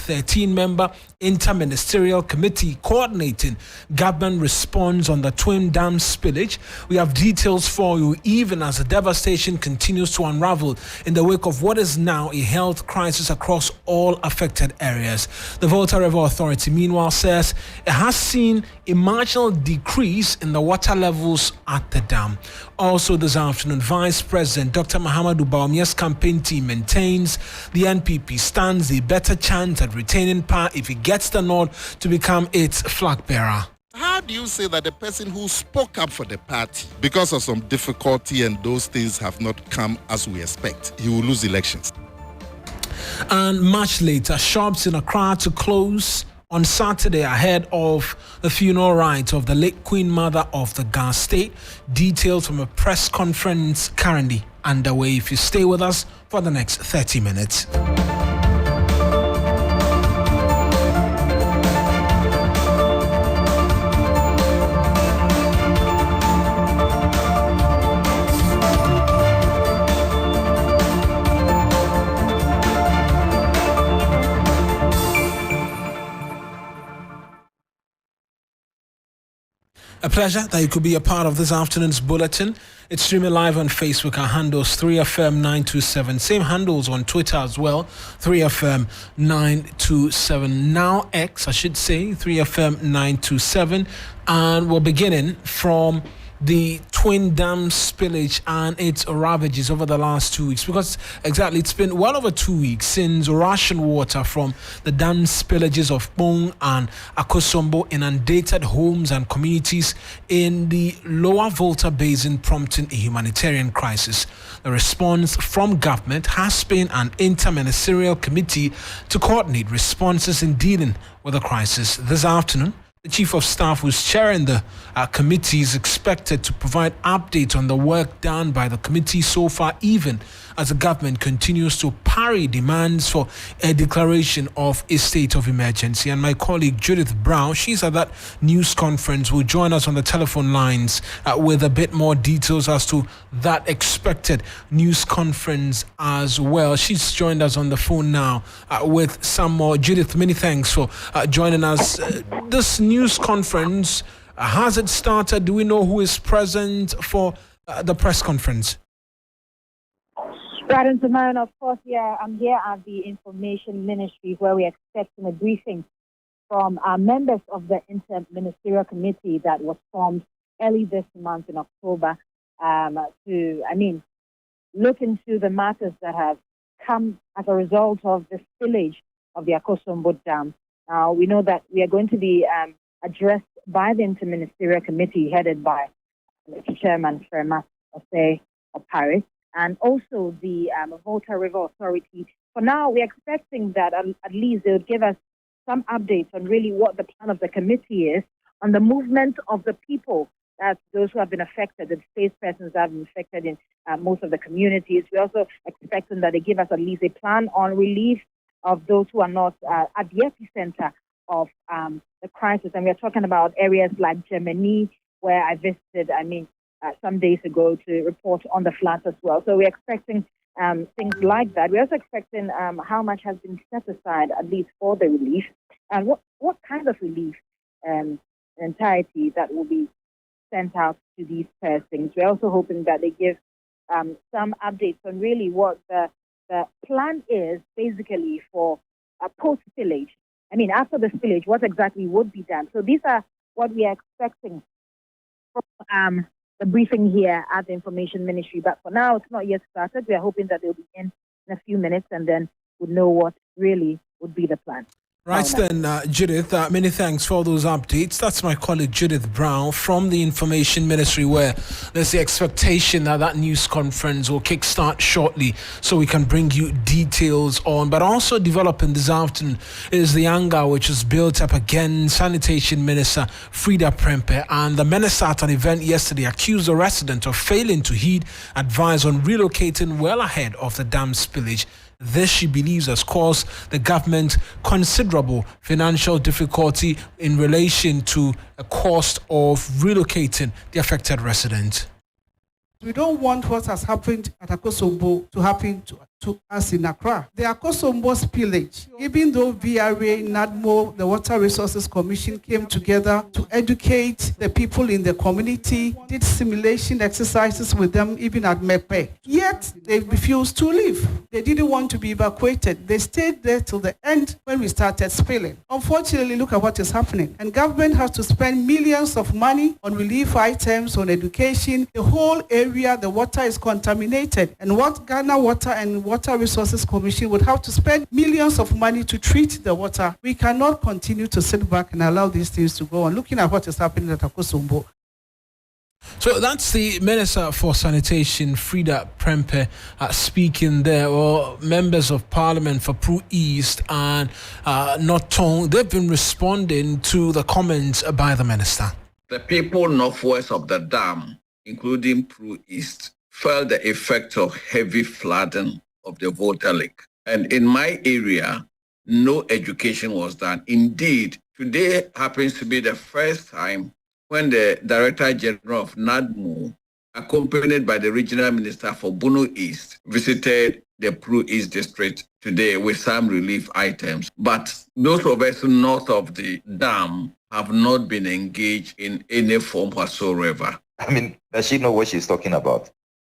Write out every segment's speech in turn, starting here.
13-member Inter-Ministerial Committee coordinating government response on the twin dam spillage. We have details for you even as the devastation continues to unravel in the wake of what is now a health crisis across all affected areas. The Volta River Authority, meanwhile, says it has seen a marginal decrease in the water levels at the dam. Also this afternoon, Vice President Dr. Mahamudu Bawumia's campaign team maintains the NPP stands a better chance at retaining power if it gets the nod to become its flag bearer. How do you say that the person who spoke up for the party, because of some difficulty and those things have not come as we expect, he will lose elections? And much later, shops in Accra to close on Saturday ahead of the funeral rites of the late Queen Mother of the Ghana State. Details from a press conference currently underway. If you stay with us for the next 30 minutes. A pleasure that you could be a part of this afternoon's bulletin. It's streaming live on Facebook. Our handles 3FM927. Same handles on Twitter as well. 3FM927. Now X, I should say. 3FM927. And we're beginning from the twin dam spillage and its ravages over the last 2 weeks, because exactly it's been well over 2 weeks since ration water from the dam spillages of Bong and Akosombo inundated homes and communities in the lower Volta Basin, prompting a humanitarian crisis. The response from government has been an inter-ministerial committee to coordinate responses in dealing with the crisis. This afternoon, the Chief of Staff who's chairing the committee is expected to provide updates on the work done by the committee so far, even as the government continues to parry demands for a declaration of a state of emergency. And my colleague Judith Brown, she's at that news conference, will join us on the telephone lines with a bit more details as to that expected news conference as well. She's joined us on the phone now with some more. Judith, many thanks for joining us. This news conference, has it started? Do we know who is present for the press conference? Right, and Mawuena, of course, I'm here at the Information Ministry where we're expecting a briefing from members of the Inter-Ministerial Committee that was formed early this month in October to look into the matters that have come as a result of the spillage of the Akosombo Dam. Now, we know that we are going to be addressed by the Inter-Ministerial Committee headed by Chairman Frema Osei Opare, and also the Volta River Authority. For now, we're expecting that at least they would give us some updates on really what the plan of the committee is on the movement of the people, that's those who have been affected, the statespersons that have been affected in most of the communities. We're also expecting that they give us at least a plan on relief of those who are not at the epicenter of the crisis. And we're talking about areas like Germany, where I visited, some days ago to report on the floods as well. So we're expecting things like that. We're also expecting how much has been set aside, at least for the relief, and what kind of relief entirety that will be sent out to these persons. We're also hoping that they give some updates on really what the plan is, basically, for a post-spillage. After the spillage, what exactly would be done? So these are what we are expecting from the briefing here at the Information Ministry. But for now, it's not yet started. We are hoping that they'll be in a few minutes, and then we'll know what really would be the plan. Right then, Judith, many thanks for those updates. That's my colleague Judith Brown from the Information Ministry, where there's the expectation that that news conference will kickstart shortly so we can bring you details on. But also developing this afternoon is the anger which was built up against Sanitation Minister Frida Prempeh, and the minister at an event yesterday accused the resident of failing to heed advice on relocating well ahead of the dam spillage. This, she believes, has caused the government considerable financial difficulty in relation to a cost of relocating the affected residents. We don't want what has happened at Akosombo to happen to to us in Accra. The Akosombo spillage, even though VRA, NADMO, the Water Resources Commission came together to educate the people in the community, did simulation exercises with them even at Mepe. Yet they refused to leave. They didn't want to be evacuated. They stayed there till the end when we started spilling. Unfortunately, look at what is happening. And government has to spend millions of money on relief items, on education. The whole area, the water is contaminated. And what Ghana Water and Water Resources Commission would have to spend millions of money to treat the water. We cannot continue to sit back and allow these things to go on. Looking at what is happening at Akosombo. So that's the Minister for Sanitation, Frida Prempeh, speaking there. Well, members of Parliament for Pru East and North Tongue, they've been responding to the comments by the Minister. The people northwest of the dam, including Pru East, felt the effect of heavy flooding of the Volta Lake. And in my area, no education was done. Indeed, today happens to be the first time when the Director General of NADMO, accompanied by the Regional Minister for Bono East, visited the Pru East District today with some relief items. But those of us north of the dam have not been engaged in any form whatsoever. I mean, does she know what she's talking about?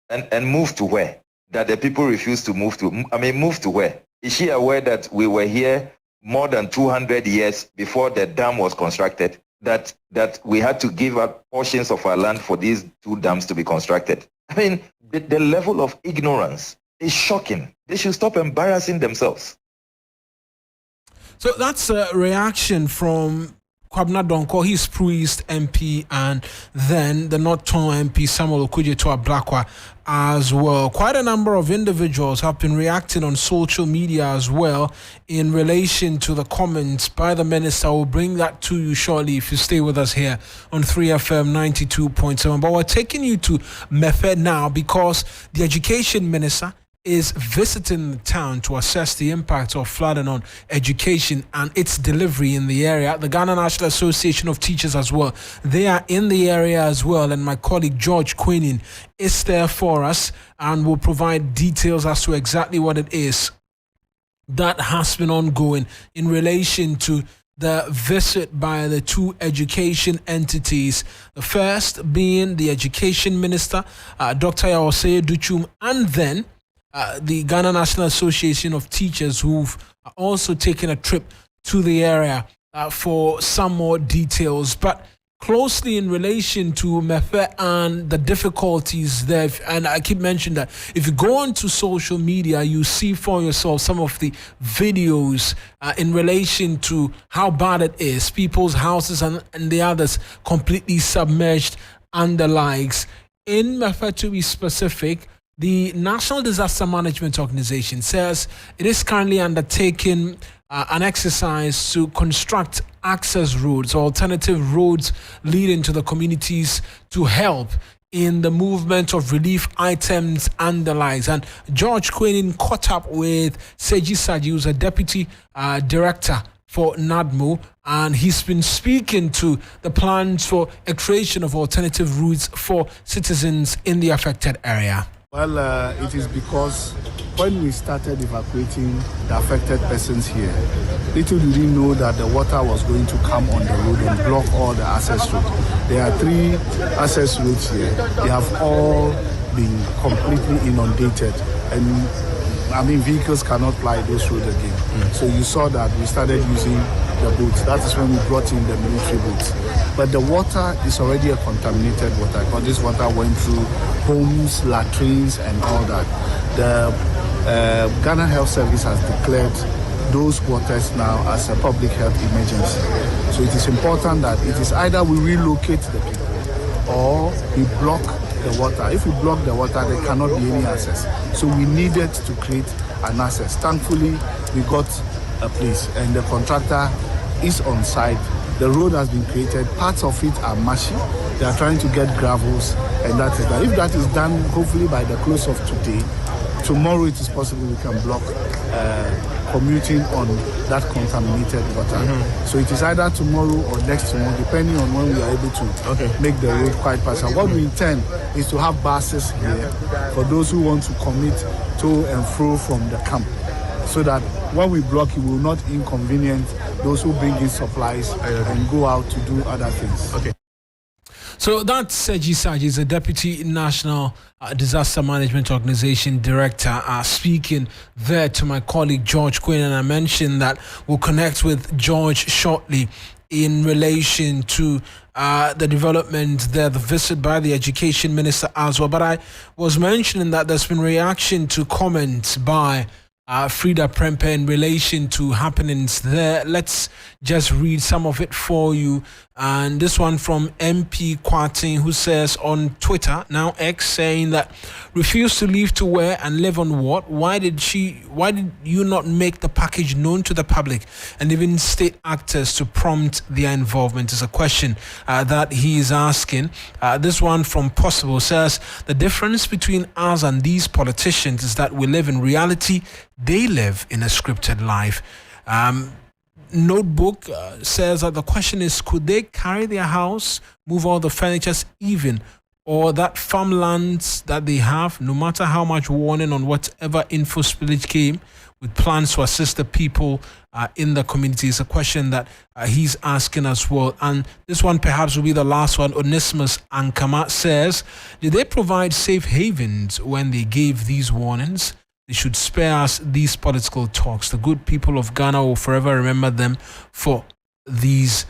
And move to where? That the people refuse to move to? I mean, move to where? Is she aware that we were here more than 200 years before the dam was constructed? That we had to give up portions of our land for these two dams to be constructed. I mean, the level of ignorance is shocking. They should stop embarrassing themselves. So that's a reaction from Kwabena Donkor, he's Pru East MP, and then the North Tongue MP Samuel Okudzeto Ablakwa as well. Quite a number of individuals have been reacting on social media as well in relation to the comments by the minister. We'll bring that to you shortly if you stay with us here on 3FM 92.7. But we're taking you to Mefe now because the education minister is visiting the town to assess the impact of flooding on education and its delivery in the area. The Ghana National Association of Teachers as well, they are in the area as well, and my colleague George Queenin is there for us and will provide details as to exactly what it is that has been ongoing in relation to the visit by the two education entities. The first being the education minister, Dr. Yawoseye Duchum, and then the Ghana National Association of Teachers, who've also taken a trip to the area for some more details. But closely in relation to Mefe and the difficulties there, and I keep mentioning that if you go onto social media, you see for yourself some of the videos in relation to how bad it is. People's houses and the others completely submerged and the likes. In Mefe, to be specific, the National Disaster Management Organization says it is currently undertaking an exercise to construct access roads, alternative roads leading to the communities to help in the movement of relief items and the likes. And George Queenin caught up with Seji Saji, who's a deputy director for NADMO, and he's been speaking to the plans for a creation of alternative routes for citizens in the affected area. Well, it is because when we started evacuating the affected persons here, little did we know that the water was going to come on the road and block all the access roads. There are 3 access roads here. They have all been completely inundated, and vehicles cannot ply those roads again. So you saw that we started using the boats. That is when we brought in the military boats. But the water is already a contaminated water because this water went through homes, latrines, and all that. The Ghana Health Service has declared those waters now as a public health emergency. So it is important that it is either we relocate the people or we block the water. If we block the water, there cannot be any access. So we needed to create an access. Thankfully, we got a place and the contractor is on site. The road has been created. Parts of it are mushy. They are trying to get gravels, and that is that. If that is done, hopefully by the close of today, tomorrow it is possible we can block commuting on that contaminated water. So it is either tomorrow or next tomorrow, depending on when we are able to make the road quite passable. What we intend is to have buses here for those who want to commit to and fro from the camp, so that when we block, it will not inconvenience those who bring in supplies and go out to do other things. Okay. So that's Seji Saji, is a Deputy National Disaster Management Organization Director, speaking there to my colleague George Quinn. And I mentioned that we'll connect with George shortly in relation to the development there, the visit by the Education Minister as well. But I was mentioning that there's been reaction to comments by Frida Prempeh in relation to happenings there. Let's just read some of it for you. And this one from MP Kwatin, who says on Twitter, now X, saying that refused to leave to where and live on what? Why did you not make the package known to the public and even state actors to prompt their involvement? Is a question that he is asking. This one from Possible says the difference between us and these politicians is that we live in reality. They live in a scripted life. Notebook says that the question is, could they carry their house, move all the furniture even, or that farmlands that they have, no matter how much warning on whatever info spillage came, with plans to assist the people in the community? Is a question that he's asking as well. And this one perhaps will be the last one. Onesimus Ankama says, did they provide safe havens when they gave these warnings? They should spare us these political talks. The good people of Ghana will forever remember them for these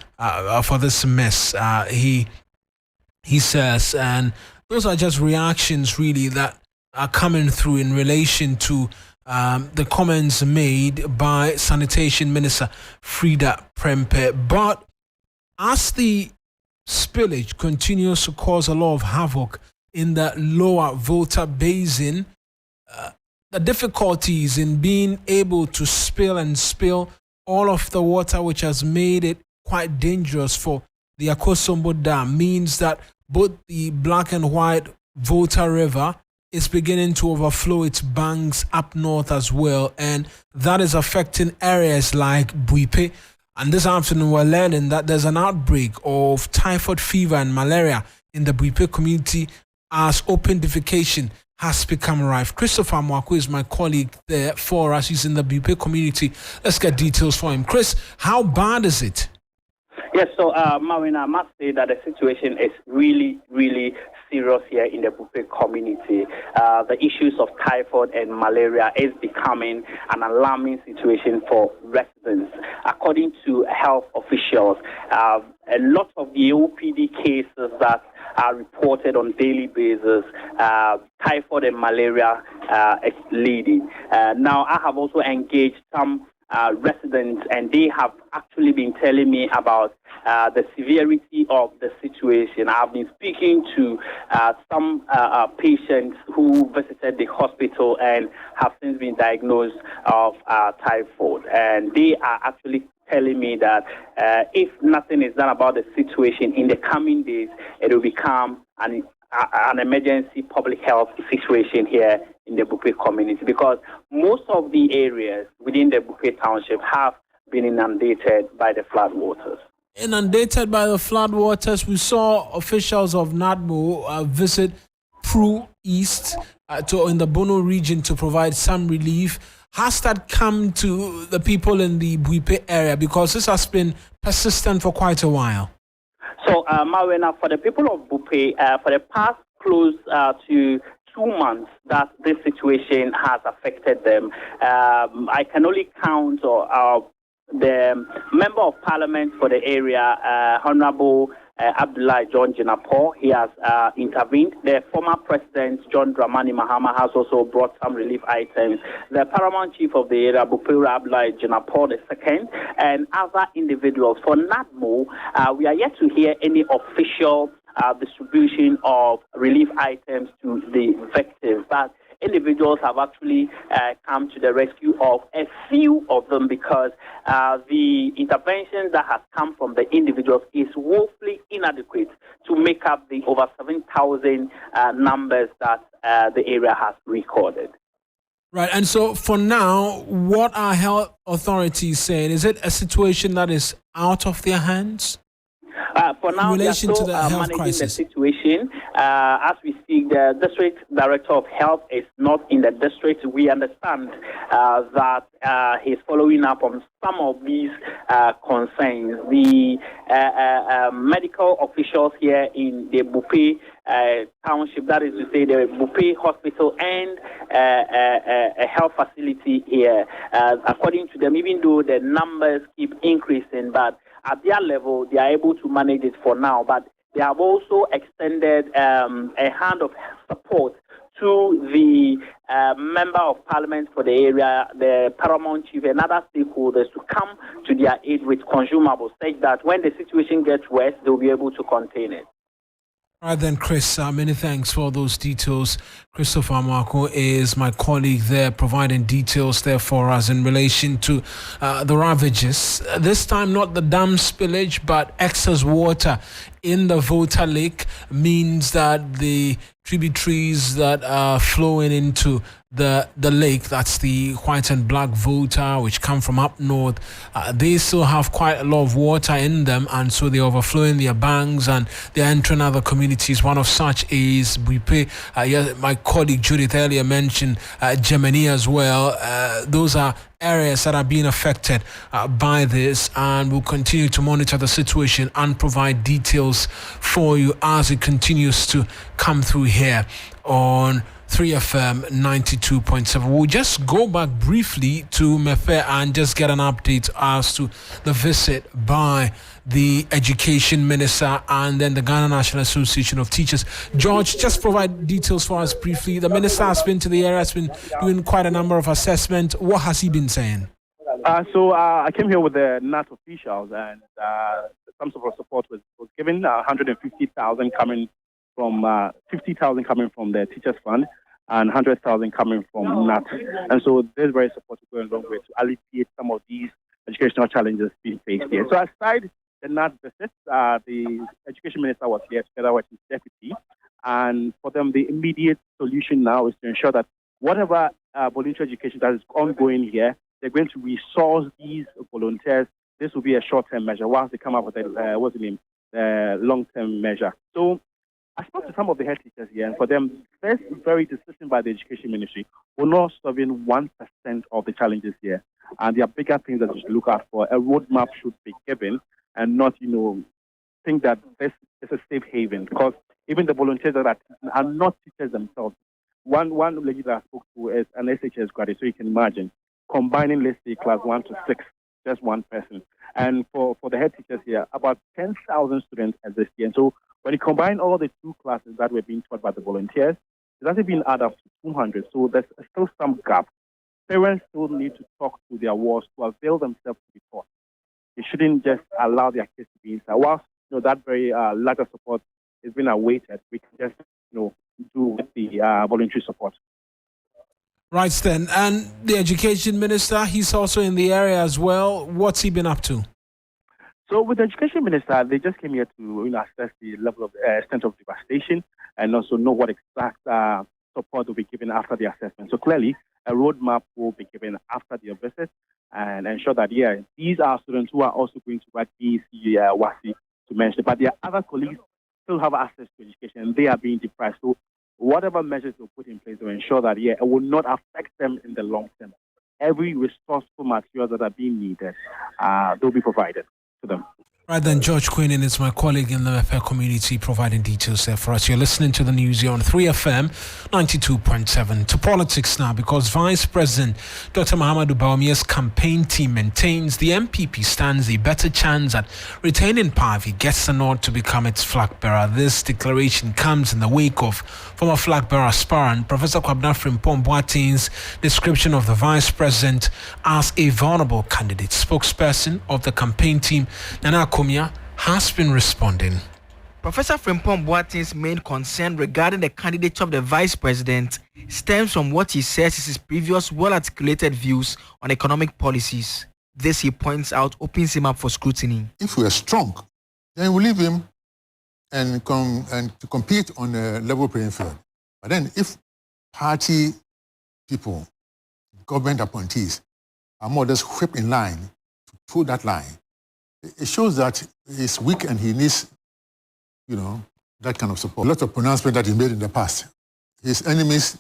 for this mess. He says, and those are just reactions really that are coming through in relation to the comments made by Sanitation Minister Frida Prempeh. But as the spillage continues to cause a lot of havoc in the lower Volta Basin, the difficulties in being able to spill all of the water, which has made it quite dangerous for the Akosombo Dam, means that both the black and white Volta River is beginning to overflow its banks up north as well, and that is affecting areas like Buipe. And this afternoon we're learning that there's an outbreak of typhoid fever and malaria in the Buipe community as open defecation has become rife. Christopher Mwaku is my colleague there for us. He's in the Buipe community. Let's get details for him. Chris, how bad is it? Yes, so Mawuena, I must say that the situation is really, really serious here in the Buipe community. The issues of typhoid and malaria is becoming an alarming situation for residents. According to health officials, a lot of the OPD cases that are reported on daily basis, typhoid and malaria is leading. Now, I have also engaged some residents, and they have actually been telling me about the severity of the situation. I've been speaking to some patients who visited the hospital and have since been diagnosed of typhoid, and they are actually telling me that if nothing is done about the situation in the coming days, it will become an emergency public health situation here in the Buipe community, because most of the areas within the Buipe township have been inundated by the floodwaters. Inundated by the floodwaters, we saw officials of NADMO visit Pru East in the Bono region to provide some relief. Has that come to the people in the Buipe area? Because this has been persistent for quite a while. So, Mawuena, for the people of Buipe, for the past close to 2 months that this situation has affected them, I can only count the Member of Parliament for the area, Honorable Abdullah John Jinapor. He has intervened. The former President John Dramani Mahama has also brought some relief items. The Paramount Chief of the area, Bupeura Abdullah Jinapor II, and other individuals. For NADMO, we are yet to hear any official distribution of relief items to the victims, but individuals have actually come to the rescue of a few of them, because the intervention that has come from the individuals is woefully inadequate to make up the over 7,000 numbers that the area has recorded. Right, and so for now, what are health authorities saying? Is it a situation that is out of their hands? For now, in relation they are to still the health managing crisis? the situation. As we speak, the district director of health is not in the district. We understand that he's following up on some of these concerns. The medical officials here in the Bupe township, that is to say the Bupe hospital and a health facility here, according to them, even though the numbers keep increasing, but at their level, they are able to manage it for now. But they have also extended a hand of support to the member of parliament for the area, the paramount chief, and other stakeholders to come to their aid with consumables, such that when the situation gets worse, they'll be able to contain it. All right then, Chris, many thanks for those details. Christopher Marco is my colleague there, providing details there for us in relation to the ravages. This time, not the dam spillage, but excess water in the Volta Lake means that the tributaries that are flowing into the lake, that's the white and black Volta, which come from up north, they still have quite a lot of water in them, and so they're overflowing their banks and they're entering other communities. One of such is Bupe. My colleague Judith earlier mentioned Germany as well. Those are areas that are being affected by this, and we'll continue to monitor the situation and provide details for you as it continues to come through here on 3FM 92.7. We'll just go back briefly to Mefe and just get an update as to the visit by the Education Minister and then the Ghana National Association of Teachers. George, just provide details for us briefly. The Minister has been to the area, has been doing quite a number of assessments. What has he been saying? So I came here with the NAT officials, and some sort of support was given, 150,000 coming from 50,000 coming from the Teachers Fund and 100,000 coming from NAT. And so this very support is going a long way to alleviate some of these educational challenges being faced here. So aside the NAT visit, the Education Minister was here together with his deputy, and for them the immediate solution now is to ensure that whatever voluntary education that is ongoing here, they're going to resource these volunteers. This will be a short-term measure whilst they come up with a long-term measure. So I spoke to some of the head teachers here, and for them, this very decision by the Education Ministry will not solve in 1% of the challenges here. And there are bigger things that you should look out for. A roadmap should be given, and not, think that this is a safe haven, because even the volunteers that are not teachers themselves. One lady that I spoke to is an SHS graduate, so you can imagine combining, let's say, class 1 to 6, just one person. And for the head teachers here, about 10,000 students exist here. And so when you combine all the two classes that were being taught by the volunteers, it hasn't been added up to 200. So there's still some gap. Parents still need to talk to their wards to avail themselves to be taught. They shouldn't just allow their kids to be inside. Whilst that very larger support is being awaited, we can just do with the voluntary support. Right then, and the Education Minister, he's also in the area as well. What's he been up to? So with the Education Minister, they just came here to assess the level of extent of devastation and also know what exact support will be given after the assessment. So clearly, a roadmap will be given after the visit and ensure that, these are students who are also going to write BEC, WASI to mention, but their other colleagues still have access to education and they are being deprived. So whatever measures will put in place to ensure that, it will not affect them in the long term. Every resourceful materials that are being needed, they'll be provided to them. Right then, George Queenan is my colleague in the FL community, providing details there for us. You're listening to the news here on 3FM 92.7. To politics now, because Vice President Dr. Mahamudu Bawumia's campaign team maintains the MPP stands a better chance at retaining power if he gets the nod to become its flag bearer. This declaration comes in the wake of former flag bearer aspirant Professor Kwabena Frimpong Boateng's description of the Vice President as a vulnerable candidate. Spokesperson of the campaign team, Nana Komia, has been responding. Professor Frimpong Boateng's main concern regarding the candidature of the Vice President stems from what he says is his previous well-articulated views on economic policies. This, he points out, opens him up for scrutiny. If we are strong, then we leave him and to compete on a level playing field. But then if party people, government appointees, are more or less whipped in line to pull that line, it shows that he's weak and he needs that kind of support. Lots of pronouncements that he made in the past. His enemies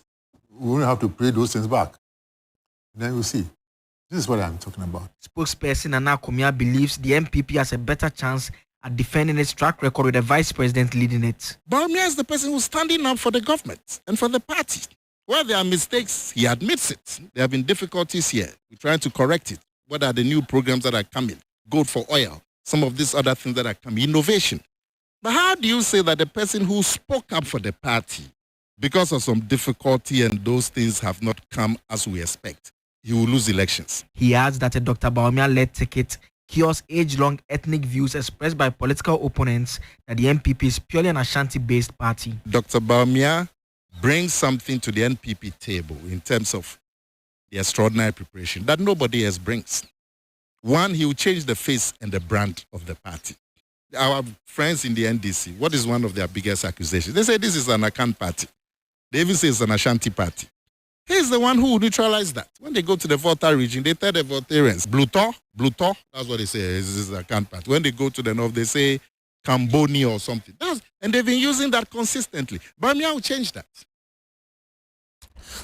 will have to pay those things back. Then we'll see. This is what I'm talking about. Spokesperson Nana Komia believes the MPP has a better chance at defending its track record with the vice president leading it. Bawumia is the person who's standing up for the government and for the party. Where there are mistakes, he admits it. There have been difficulties here. We're trying to correct it. What are the new programs that are coming? Gold for oil. Some of these other things that are coming. Innovation. But how do you say that the person who spoke up for the party, because of some difficulty and those things have not come as we expect, he will lose elections? He adds that a Dr. Bawumia-led ticket cures age-long ethnic views expressed by political opponents that the NPP is purely an Ashanti-based party. Dr. Bawumia brings something to the NPP table in terms of the extraordinary preparation that nobody else brings. One, he will change the face and the brand of the party. Our friends in the NDC, what is one of their biggest accusations? They say this is an Akan party. They even say it's an Ashanti party. He's the one who will neutralize that. When they go to the Volta region, they tell the Voltarians, Bluto, that's what they say, this is a Akan party. When they go to the north, they say Camboni or something. And they've been using that consistently. Bawumia will change that.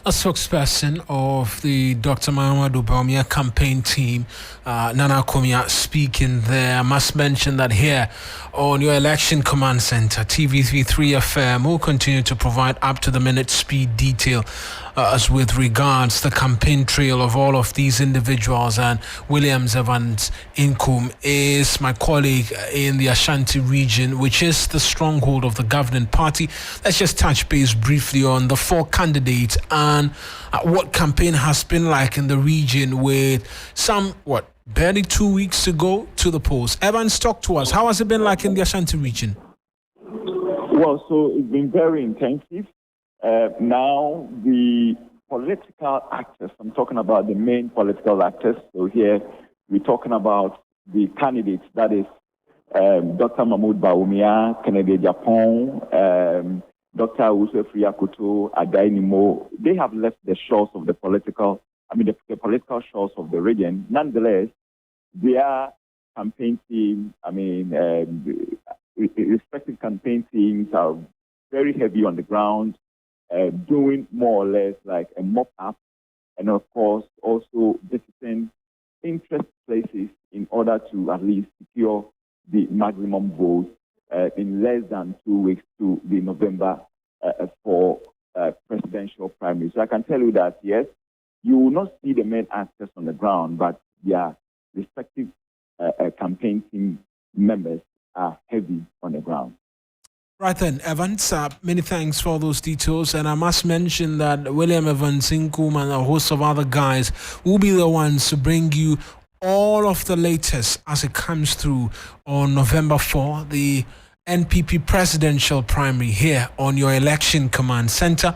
A spokesperson of the Dr. Mahamudu Bawumia campaign team, Nana Komia, speaking there. I must mention that here on your election command center, TV33 FM, will continue to provide up-to-the-minute speed detail as with regards the campaign trail of all of these individuals. And Williams Evans Inkum is my colleague in the Ashanti region, which is the stronghold of the governing party. Let's just touch base briefly on the four candidates and what campaign has been like in the region with some, barely 2 weeks to go to the polls. Evans, talk to us. How has it been like in the Ashanti region? Well, so it's been very intensive. Now, the political actors, I'm talking about the main political actors. So here we're talking about the candidates, that is Dr. Mahmoud Bawumia, Kennedy Japon, Dr. Usefri Akoto, Adainimo. They have left the shores of the political shores of the region. Nonetheless, their campaign team, respective campaign teams are very heavy on the ground, doing more or less like a mop-up, and of course also visiting interest places in order to at least secure the maximum votes in less than 2 weeks to the November for presidential primary. So I can tell you that, yes, you will not see the main actors on the ground, but their respective campaign team members are heavy on the ground. Right then, Evans, many thanks for those details. And I must mention that William Evans Inkum and a host of other guys will be the ones to bring you all of the latest as it comes through on November 4, the NPP presidential primary here on your election command center.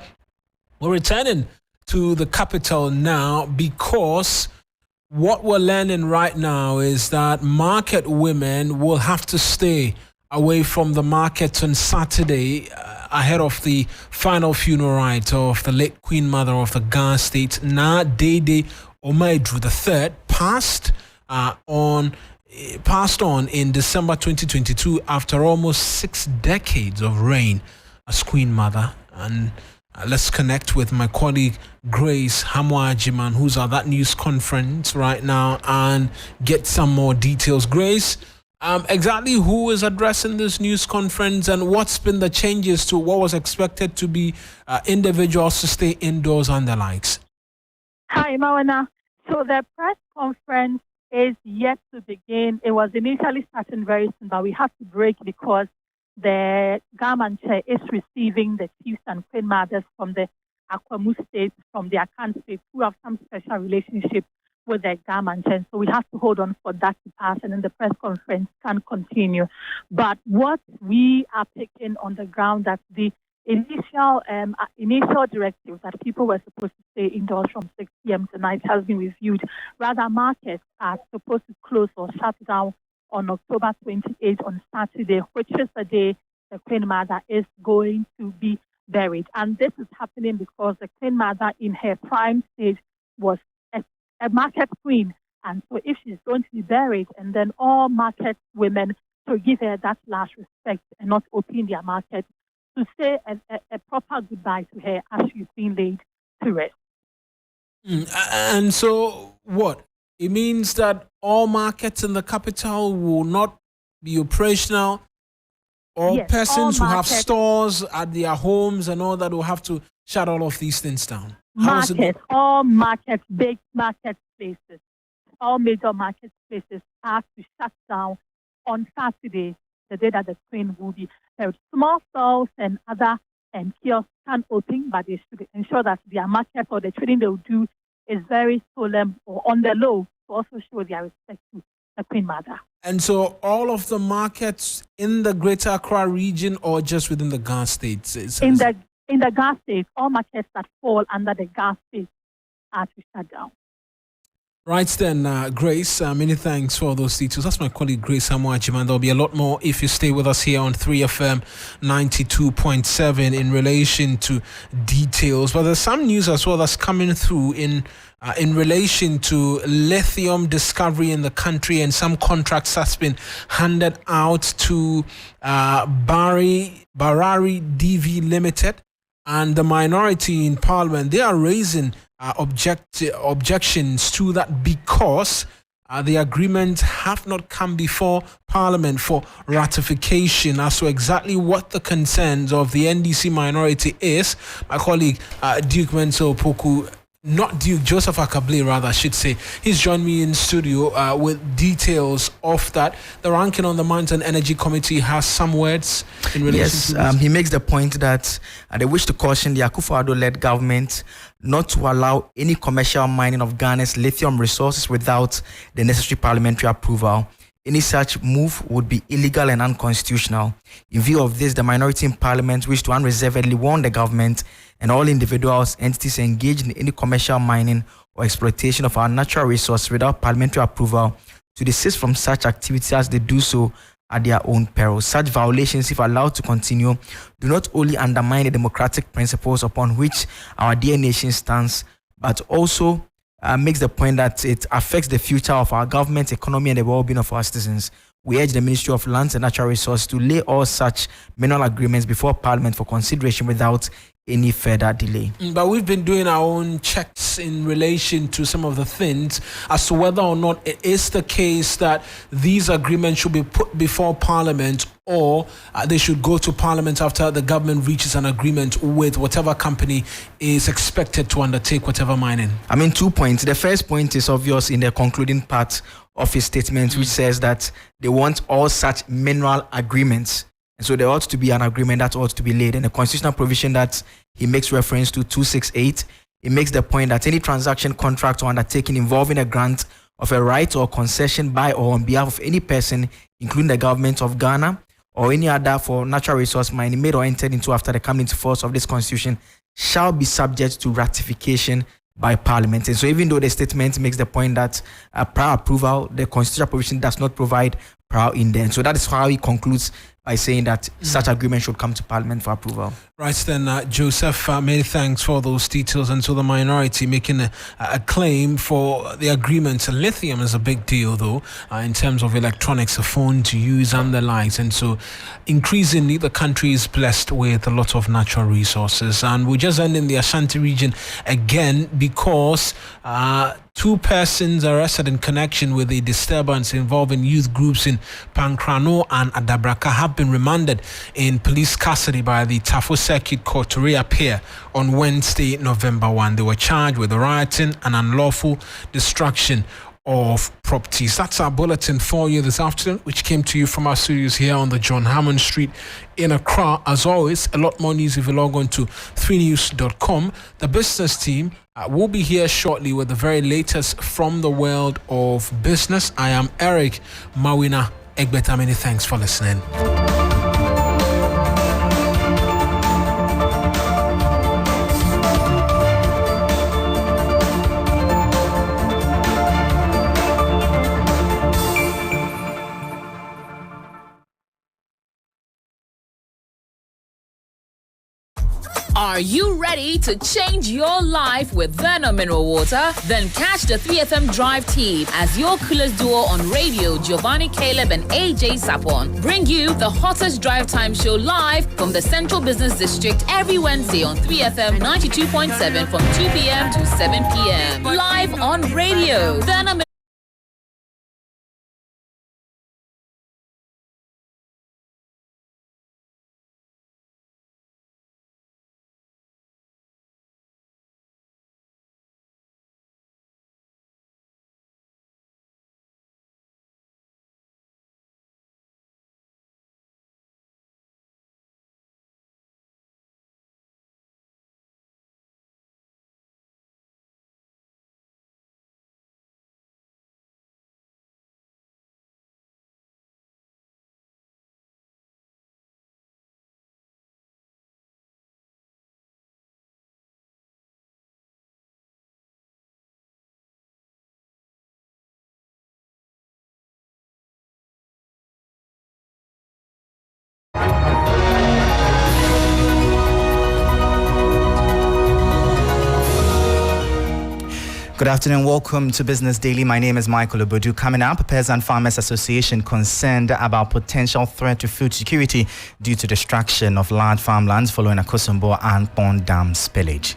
We're returning to the capital now because what we're learning right now is that market women will have to stay away from the market on Saturday ahead of the final funeral rite of the late Queen Mother of the Ghana State, Na Dede Omaidru III, passed on in December 2022 after almost 6 decades of reign as Queen Mother. And let's connect with my colleague Grace Hamwajiman, who's at that news conference right now, and get some more details. Grace, exactly who is addressing this news conference and what's been the changes to what was expected to be individuals to stay indoors and the likes? Hi, Mawuena. So the press conference is yet to begin. It was initially starting very soon, but we had to break because the government chair is receiving the chiefs and queen mothers from the Akwamu state, from the Akan state, who have some special relationship with the government. And so we have to hold on for that to pass, and then the press conference can continue. But what we are picking on the ground, that the initial directive that people were supposed to stay indoors from 6 p.m. tonight has been reviewed. Rather, markets are supposed to close or shut down on October 28th on Saturday, which is the day the Queen Mother is going to be buried. And this is happening because the Queen Mother in her prime stage was a market queen. And so if she's going to be buried, and then all market women to give her that last respect and not open their market, to say a proper goodbye to her as she's being laid to rest. And so what? It means that all markets in the capital will not be operational. All Yes, persons all who have markets- stores at their homes and all that will have to shut all of these things down. How is it Markets, all markets, big marketplaces, all major marketplaces have to shut down on Saturday, the day that the Queen will be held. Small stores and other kiosks can open, but they should ensure that their market or the trading they will do is very solemn or on the low to also show their respect to the Queen Mother. And so all of the markets in the Greater Accra region or just within the Ghana states? In the gas state, all markets that fall under the gas state are to shut down. Right then, Grace, many thanks for those details. That's my colleague Grace Amuachiman. There'll be a lot more if you stay with us here on 3FM 92.7 in relation to details. But there's some news as well that's coming through in relation to lithium discovery in the country, and some contracts that's been handed out to Barari DV Limited. And the minority in Parliament, they are raising objections to that because the agreement have not come before Parliament for ratification. As to exactly what the concerns of the NDC minority is, my colleague Duke Menso Poku, not Duke, Joseph Akable rather, I should say, he's joined me in studio with details of that. The ranking on the Mountain Energy Committee has some words in relation to this. He makes the point that they wish to caution the Akufo-Addo-led government not to allow any commercial mining of Ghana's lithium resources without the necessary parliamentary approval. Any such move would be illegal and unconstitutional. In view of this, the minority in Parliament wish to unreservedly warn the government and all individuals, entities engaged in any commercial mining or exploitation of our natural resources without parliamentary approval to desist from such activities as they do so at their own peril. Such violations, if allowed to continue, do not only undermine the democratic principles upon which our dear nation stands, but also makes the point that it affects the future of our government, economy, and the well-being of our citizens. We urge the Ministry of Lands and Natural Resources to lay all such mineral agreements before Parliament for consideration without any further delay. But we've been doing our own checks in relation to some of the things as to whether or not it is the case that these agreements should be put before Parliament, or they should go to Parliament after the government reaches an agreement with whatever company is expected to undertake whatever mining. 2 points. The first point is obvious in the concluding part of his statement, which says that they want all such mineral agreements. And so there ought to be an agreement that ought to be laid. And the constitutional provision that he makes reference to, 268, it makes the point that any transaction, contract, or undertaking involving a grant of a right or concession by or on behalf of any person, including the government of Ghana, or any other for natural resource mining made or entered into after the coming into force of this constitution, shall be subject to ratification by Parliament. And so even though the statement makes the point that prior approval, the constitutional provision does not provide prior indent. So that is how he concludes by saying that such agreement should come to Parliament for approval. Right then, Joseph, many thanks for those details. And so the minority making a claim for the agreement. Lithium is a big deal, though, in terms of electronics, a phone to use and the likes. And so increasingly, the country is blessed with a lot of natural resources. And we just end in the Ashanti region again because 2 persons arrested in connection with a disturbance involving youth groups in Pankrano and Adabraka have been remanded in police custody by the Tafo Circuit Court to reappear on Wednesday, November 1. They were charged with rioting and unlawful destruction of properties. That's our bulletin for you this afternoon, which came to you from our studios here on the John Hammond Street in Accra. As always, a lot more news if you log on to 3news.com. The business team will be here shortly with the very latest from the world of business. I am Eric Mawuena. Egbeta, many thanks for listening. Are you ready to change your life with Verna Mineral Water? Then catch the 3FM Drive team as your coolest duo on radio, Giovanni Caleb and AJ Sapon, bring you the hottest drive time show live from the Central Business District every Wednesday on 3FM 92.7 from 2 p.m. to 7 p.m. Live on radio. Verna Good afternoon. Welcome to Business Daily. My name is Michael Obodu. Coming up, Peasant Farmers Association concerned about potential threat to food security due to destruction of large farmlands following Akosombo and Pond Dam spillage.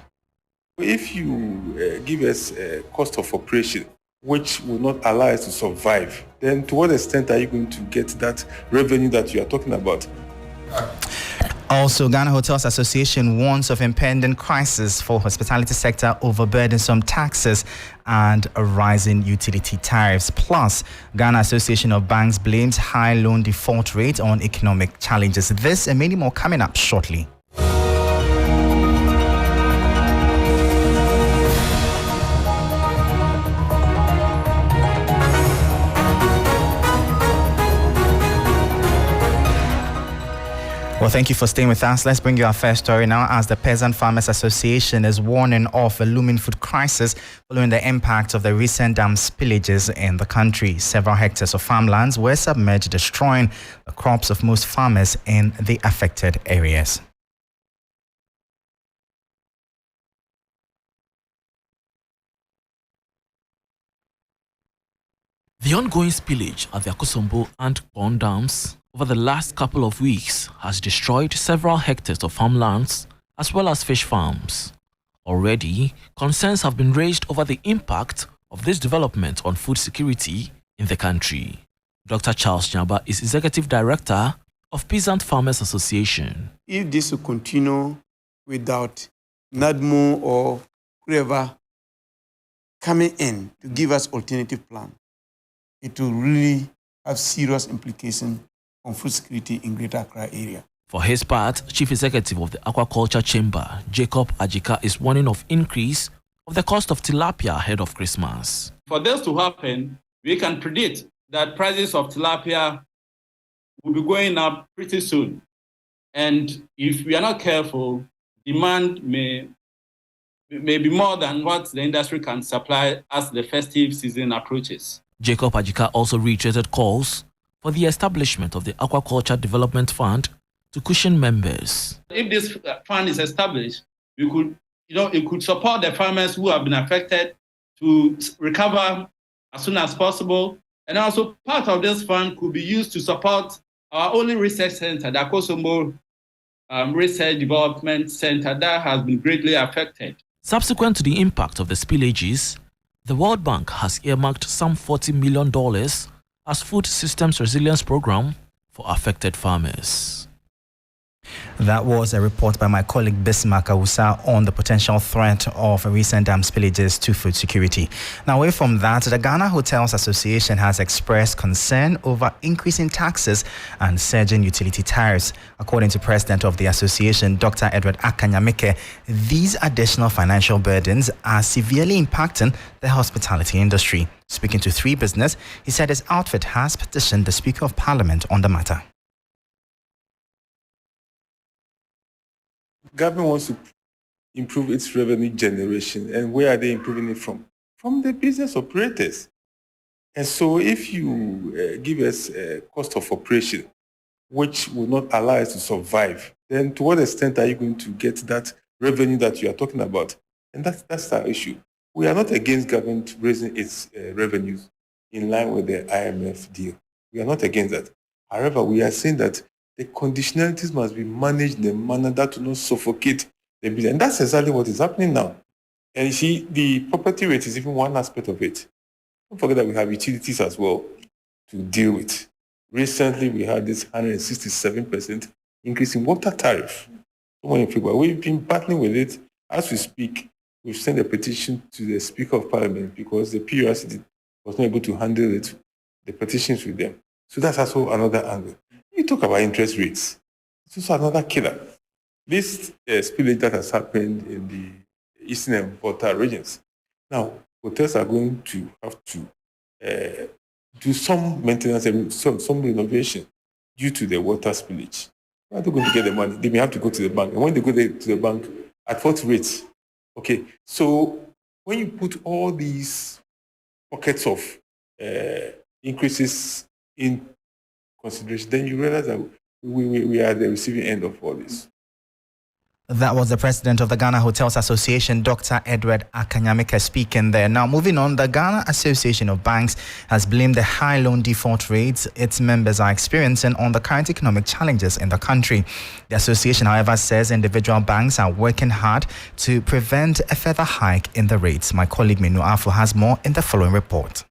If you give us a cost of operation which will not allow us to survive, then to what extent are you going to get that revenue that you are talking about? Also, Ghana Hotels Association warns of impending crisis for hospitality sector over burdensome taxes and rising utility tariffs. Plus, Ghana Association of Banks blames high loan default rate on economic challenges. This and many more coming up shortly. Well, thank you for staying with us. Let's bring you our first story now, as the Peasant Farmers Association is warning of a looming food crisis following the impact of the recent dam spillages in the country. Several hectares of farmlands were submerged, destroying the crops of most farmers in the affected areas. The ongoing spillage at the Akosombo and Pond dams over the last couple of weeks has destroyed several hectares of farmlands as well as fish farms. Already, concerns have been raised over the impact of this development on food security in the country. Dr. Charles Nyaba is Executive Director of Peasant Farmers Association. If this will continue without NADMO or whoever coming in to give us alternative plan, it will really have serious implications on food security in Greater Accra area. For his part, Chief Executive of the Aquaculture Chamber, Jacob Ajika, is warning of increase of the cost of tilapia ahead of Christmas. For this to happen, we can predict that prices of tilapia will be going up pretty soon. And if we are not careful, demand may be more than what the industry can supply as the festive season approaches. Jacob Ajika also reiterated calls for the establishment of the Aquaculture Development Fund to cushion members. If this fund is established, we could, it could support the farmers who have been affected to recover as soon as possible. And also part of this fund could be used to support our only research center, the Akosombo Research Development Center, that has been greatly affected. Subsequent to the impact of the spillages, the World Bank has earmarked some $40 million as Food Systems Resilience Program for affected farmers. That was a report by my colleague Bismarck Awusa on the potential threat of recent dam spillages to food security. Now, away from that, the Ghana Hotels Association has expressed concern over increasing taxes and surging utility tariffs. According to President of the association, Dr. Edward Akanyamike, these additional financial burdens are severely impacting the hospitality industry. Speaking to 3 Business, he said his outfit has petitioned the Speaker of Parliament on the matter. Government wants to improve its revenue generation, and where are they improving it from? From the business operators. And so if you give us a cost of operation which will not allow us to survive, then to what extent are you going to get that revenue that you are talking about. And that's our issue. We are not against government raising its revenues in line with the IMF deal. We are not against that. However, we are saying that the conditionalities must be managed in a manner that will not suffocate the business. And that's exactly what is happening now. And you see, the property rate is even one aspect of it. Don't forget that we have utilities as well to deal with. Recently, we had this 167% increase in water tariff. We've been battling with it. As we speak, we've sent a petition to the Speaker of Parliament because the PURC was not able to handle it, the petitions with them. So that's also another angle. You talk about interest rates. It's also another killer. This spillage that has happened in the Eastern and Volta regions. Now, hotels are going to have to do some maintenance and some renovation due to the water spillage. Where are they going to get the money? They may have to go to the bank. And when they go to the bank, at what rate? Okay, so when you put all these pockets of increases in consideration, then you realize that we are at the receiving end of all this. That was the president of the Ghana Hotels Association, Dr. Edward Akanyamika, speaking there. Now, moving on, the Ghana Association of Banks has blamed the high loan default rates its members are experiencing on the current economic challenges in the country. The association, however, says individual banks are working hard to prevent a further hike in the rates. My colleague Menu Afo has more in the following report.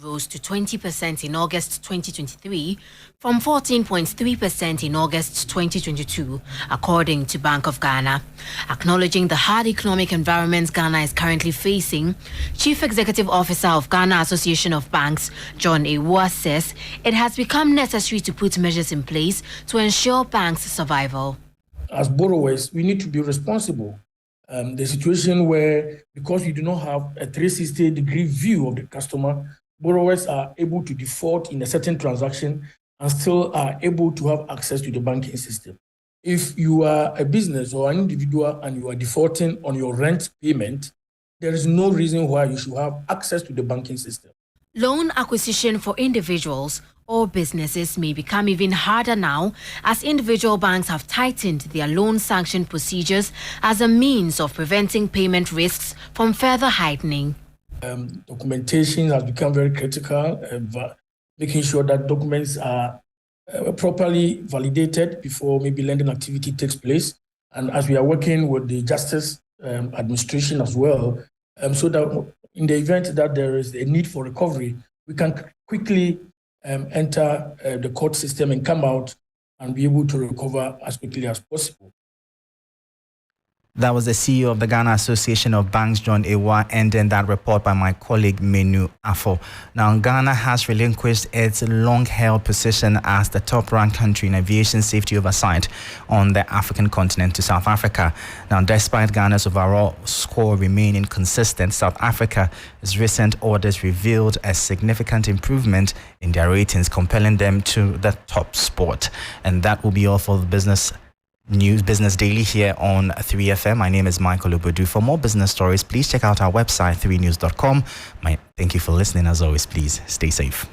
Rose to 20% in August 2023 from 14.3% in August 2022, according to Bank of Ghana. Acknowledging the hard economic environment Ghana is currently facing, Chief Executive Officer of Ghana Association of Banks, John Ewua, says it has become necessary to put measures in place to ensure banks' survival. As borrowers, we need to be responsible. The situation where, because we do not have a 360-degree view of the customer, borrowers are able to default in a certain transaction and still are able to have access to the banking system. If you are a business or an individual and you are defaulting on your rent payment, there is no reason why you should have access to the banking system. Loan acquisition for individuals or businesses may become even harder now as individual banks have tightened their loan sanction procedures as a means of preventing payment risks from further heightening. Documentation has become very critical, making sure that documents are properly validated before maybe lending activity takes place. And as we are working with the Justice Administration as well, so that in the event that there is a need for recovery, we can quickly enter the court system and come out and be able to recover as quickly as possible. That was the CEO of the Ghana Association of Banks, John Ewua, ending that report by my colleague Menu Afo. Now, Ghana has relinquished its long-held position as the top-ranked country in aviation safety oversight on the African continent to South Africa. Now, despite Ghana's overall score remaining consistent, South Africa's recent audits revealed a significant improvement in their ratings, compelling them to the top spot. And that will be all for the Business Daily here on 3FM. My name is Michael Obodu. For more business stories, please check out our website 3news.com. Thank you for listening. As always, please stay safe.